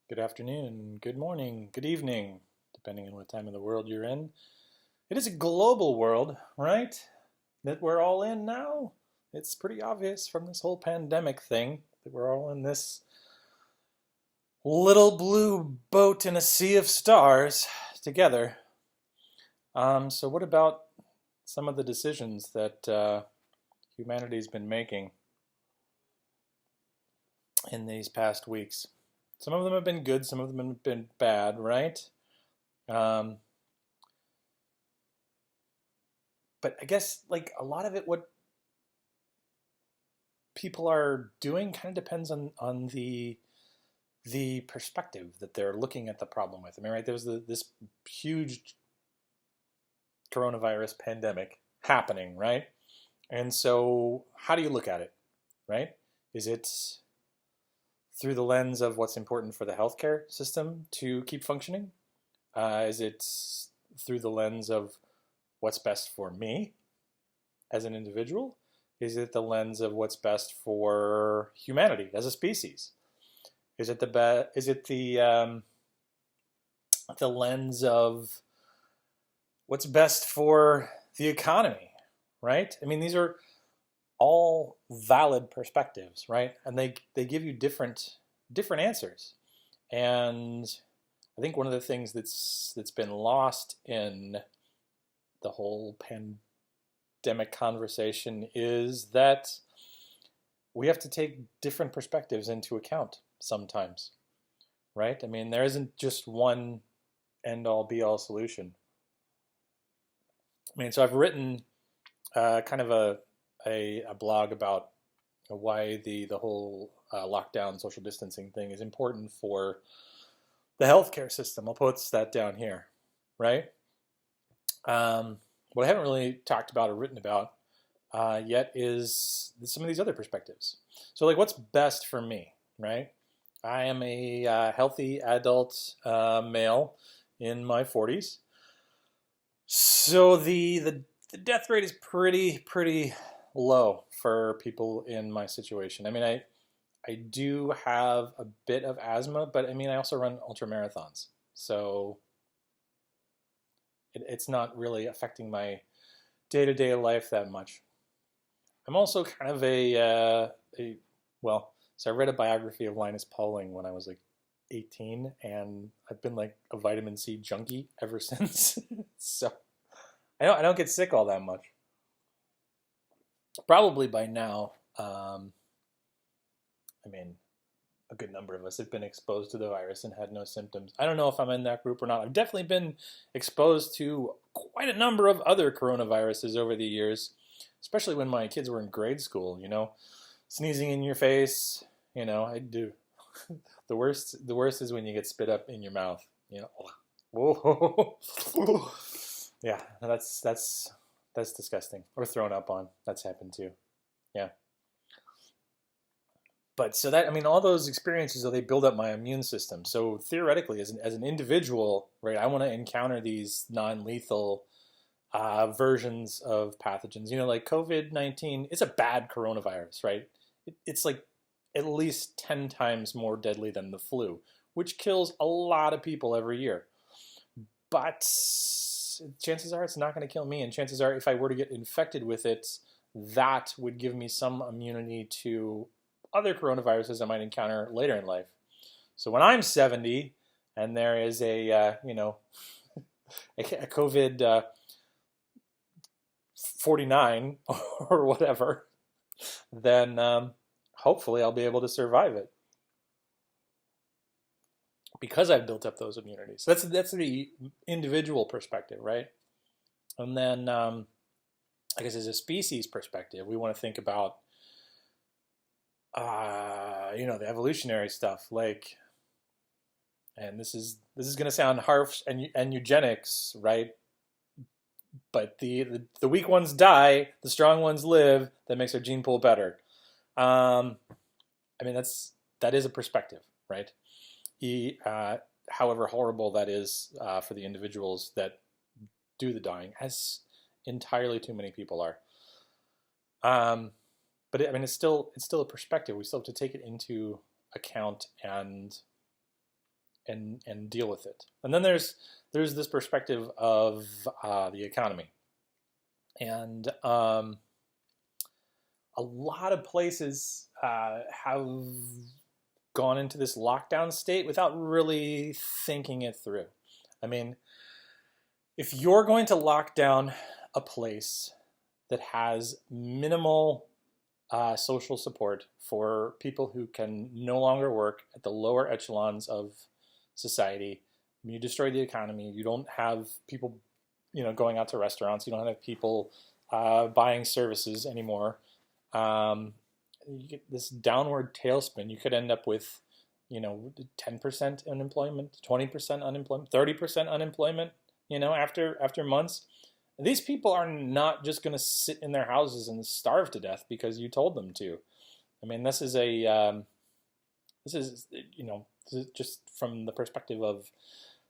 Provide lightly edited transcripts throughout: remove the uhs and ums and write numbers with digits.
Good afternoon, good morning, good evening, depending on what time of the world you're in. It is a global world, right? That we're all in now. It's pretty obvious from this whole pandemic thing that we're all in this little blue boat in a sea of stars together. So, what about some of the decisions that humanity's been making in these past weeks? Some of them have been good, some of them have been bad, right? Um, but I guess like a lot of it, what people are doing kind of depends on the perspective that they're looking at the problem with. I mean, right? There's this huge coronavirus pandemic happening, right? And so, how do you look at it, right? Is it through the lens of what's important for the healthcare system to keep functioning? Is it through the lens of what's best for me as an individual? Is it the lens of what's best for humanity as a species? Is it the lens of what's best for the economy, right? I mean, these are all valid perspectives, right? And they give you different answers. And I think one of the things that's been lost in the whole pandemic conversation is that we have to take different perspectives into account sometimes, right? I mean, there isn't just one end all be all solution. I mean, so I've written kind of a blog about why the whole lockdown social distancing thing is important for the healthcare system. I'll put that down here, right? What I haven't really talked about or written about yet is some of these other perspectives. So, like, what's best for me, right? I am a healthy adult male in my 40s. So the death rate is pretty low for people in my situation. I mean, I do have a bit of asthma, but I mean, I also run ultra marathons, so it's not really affecting my day-to-day life that much. I'm also kind of a well, so I read a biography of Linus Pauling when I was like 18, and I've been like a vitamin C junkie ever since. So I don't get sick all that much. Probably by now, I mean, a good number of us have been exposed to the virus and had no symptoms. I don't know if I'm in that group or not. I've definitely been exposed to quite a number of other coronaviruses over the years, especially when my kids were in grade school, sneezing in your face, I do. The worst is when you get spit up in your mouth, Whoa. Yeah, that's disgusting. Or thrown up on. That's happened too. Yeah. But so that, I mean, all those experiences, they build up my immune system. So theoretically, as an individual, right, I want to encounter these non-lethal versions of pathogens. Like COVID-19, it's a bad coronavirus, right? It's like at least 10 times more deadly than the flu, which kills a lot of people every year. But chances are it's not going to kill me. And chances are if I were to get infected with it, that would give me some immunity to other coronaviruses I might encounter later in life. So when I'm 70 and there is a COVID 49 or whatever, then hopefully I'll be able to survive it because I've built up those immunities. So that's the individual perspective, right? And then I guess as a species perspective, we want to think about the evolutionary stuff, like, and this is going to sound harsh and eugenics, right? But the weak ones die, the strong ones live. That makes our gene pool better. I mean, that is a perspective, right? However horrible that is for the individuals that do the dying, as entirely too many people are. But I mean, it's still a perspective. We still have to take it into account and and deal with it. And then there's this perspective of the economy, and a lot of places have gone into this lockdown state without really thinking it through. I mean, if you're going to lock down a place that has minimal social support for people who can no longer work at the lower echelons of society, you destroy the economy. You don't have people, going out to restaurants. You don't have people buying services anymore. You get this downward tailspin. You could end up with, 10% unemployment, 20% unemployment, 30% unemployment, after months. These people are not just going to sit in their houses and starve to death because you told them to. I mean, this is just from the perspective of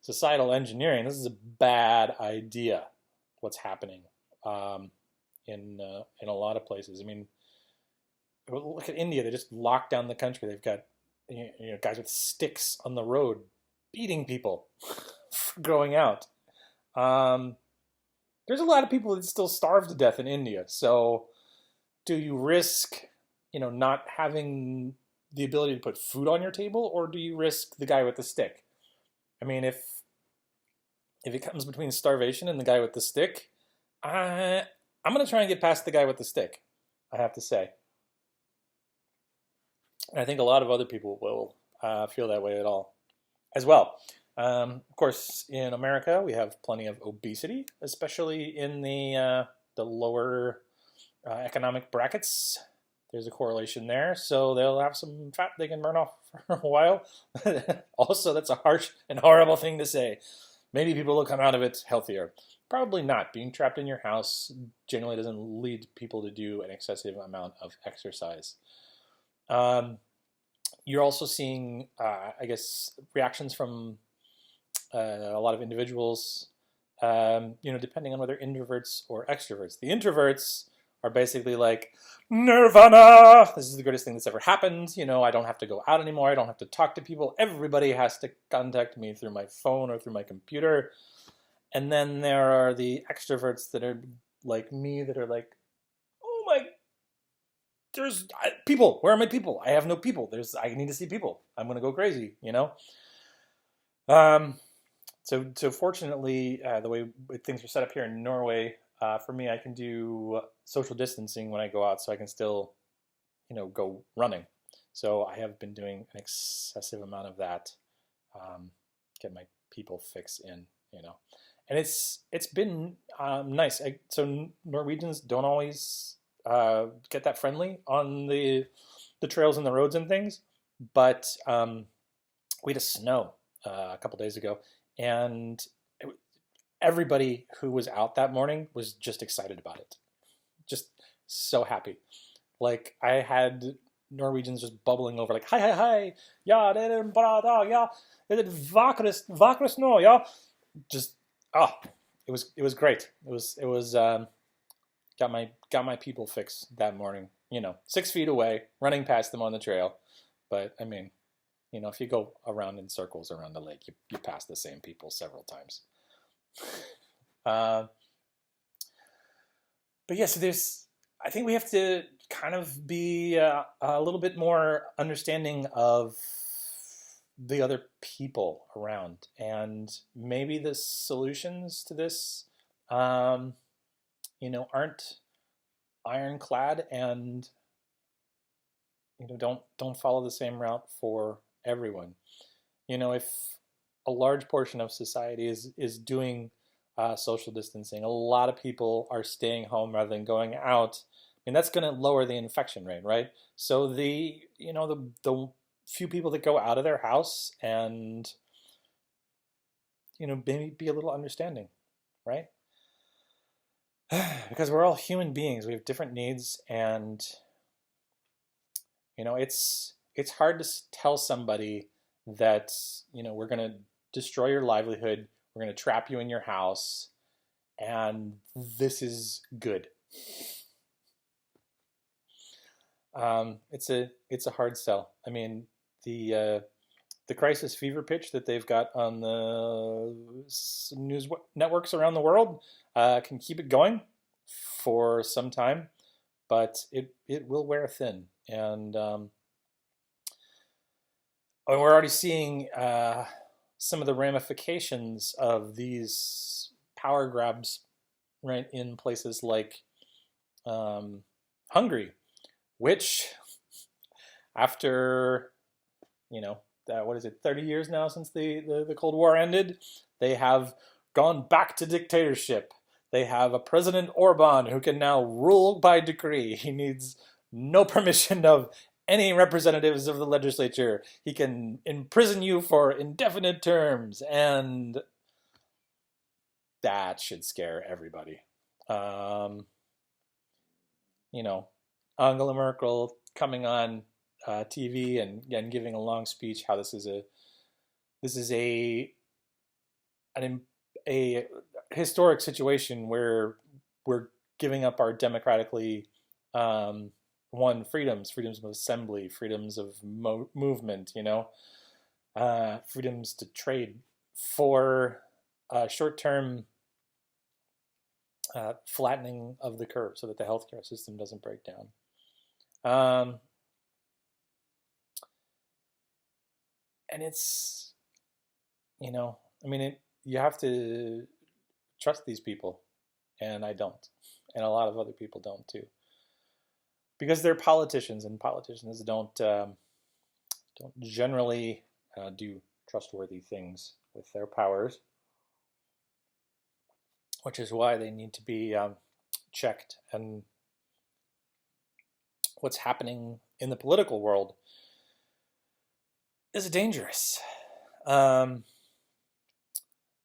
societal engineering, this is a bad idea. What's happening in a lot of places? I mean, look at India. They just locked down the country. They've got guys with sticks on the road beating people for going out. There's a lot of people that still starve to death in India. So do you risk, not having the ability to put food on your table, or do you risk the guy with the stick? I mean, if it comes between starvation and the guy with the stick, I'm going to try and get past the guy with the stick, I have to say. And I think a lot of other people will feel that way as well. Of course, in America, we have plenty of obesity, especially in the lower economic brackets. There's a correlation there, so they'll have some fat they can burn off for a while. Also, that's a harsh and horrible thing to say. Maybe people will come out of it healthier. Probably not. Being trapped in your house generally doesn't lead people to do an excessive amount of exercise. You're also seeing, I guess, reactions from a lot of individuals, depending on whether introverts or extroverts. The introverts are basically like, Nirvana! This is the greatest thing that's ever happened. I don't have to go out anymore. I don't have to talk to people. Everybody has to contact me through my phone or through my computer. And then there are the extroverts that are like me that are like, oh my, there's people. Where are my people? I have no people. I need to see people. I'm going to go crazy, So fortunately, the way things are set up here in Norway, for me, I can do social distancing when I go out, so I can still, go running. So I have been doing an excessive amount of that, get my people fix in, and it's been nice. So Norwegians don't always get that friendly on the trails and the roads and things, but we had a snow a couple days ago, and everybody who was out that morning was just excited about it, just so happy. Like I had Norwegians just bubbling over, like, hi, ja, det er en bra dag, ja, det er vakre snø, ja. Just, it was great. It was got my people fixed that morning. 6 feet away, running past them on the trail. But I mean, if you go around in circles around the lake, you pass the same people several times. But yeah, so I think we have to kind of be a little bit more understanding of the other people around, and maybe the solutions to this, aren't ironclad, and don't follow the same route for everyone. If a large portion of society is doing social distancing, a lot of people are staying home rather than going out. I mean, that's going to lower the infection rate, right? So the few people that go out of their house, and maybe be a little understanding, right? Because we're all human beings. We have different needs, and it's hard to tell somebody that we're going to destroy your livelihood, we're going to trap you in your house, and this is good. It's a hard sell. I mean, the the crisis fever pitch that they've got on the news networks around the world can keep it going for some time, but it will wear thin. And we're already seeing some of the ramifications of these power grabs, right, in places like Hungary, which after, what is it, 30 years now since the Cold War ended, they have gone back to dictatorship. They have a President Orban who can now rule by decree. He needs no permission of any representatives of the legislature. He can imprison you for indefinite terms, and that should scare everybody. Angela Merkel coming on TV and giving a long speech how this is a historic situation where we're giving up our democratically won freedoms of assembly, freedoms of movement, freedoms to trade for short-term flattening of the curve so that the healthcare system doesn't break down. And it's, you have to trust these people, and I don't, and a lot of other people don't too, because they're politicians, and politicians don't generally do trustworthy things with their powers, which is why they need to be checked. And what's happening in the political world is dangerous.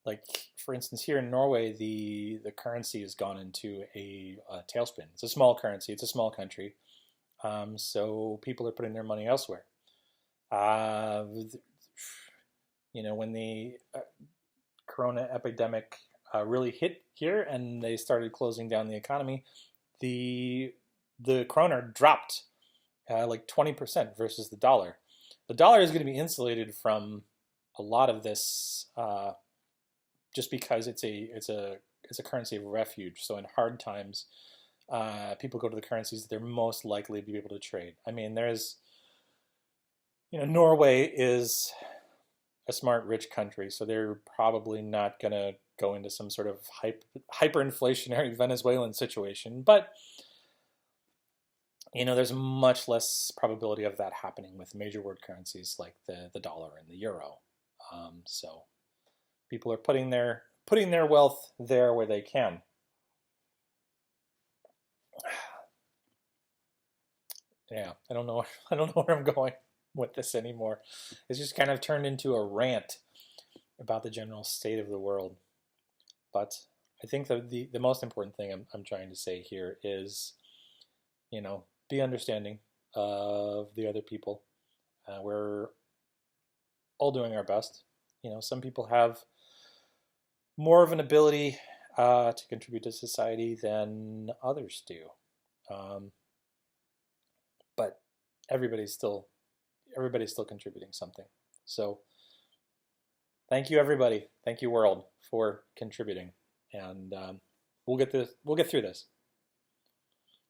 Like, for instance, here in Norway, the currency has gone into a tailspin. It's a small currency. It's a small country. So people are putting their money elsewhere. When the corona epidemic really hit here and they started closing down the economy, the kroner dropped like 20% versus the dollar. The dollar is going to be insulated from a lot of this just because it's a currency of refuge. So in hard times, people go to the currencies that they're most likely to be able to trade. I mean, Norway is a smart, rich country, so they're probably not going to go into some sort of hyperinflationary Venezuelan situation. But there's much less probability of that happening with major world currencies like the dollar and the euro. So people are putting their wealth there where they can. Yeah, I don't know where I'm going with this anymore. It's just kind of turned into a rant about the general state of the world. But I think the most important thing I'm trying to say here is, be understanding of the other people. We're all doing our best. Some people have more of an ability to contribute to society than others do. But everybody's still contributing something. So thank you, everybody. Thank you, world, for contributing. And we'll get through this.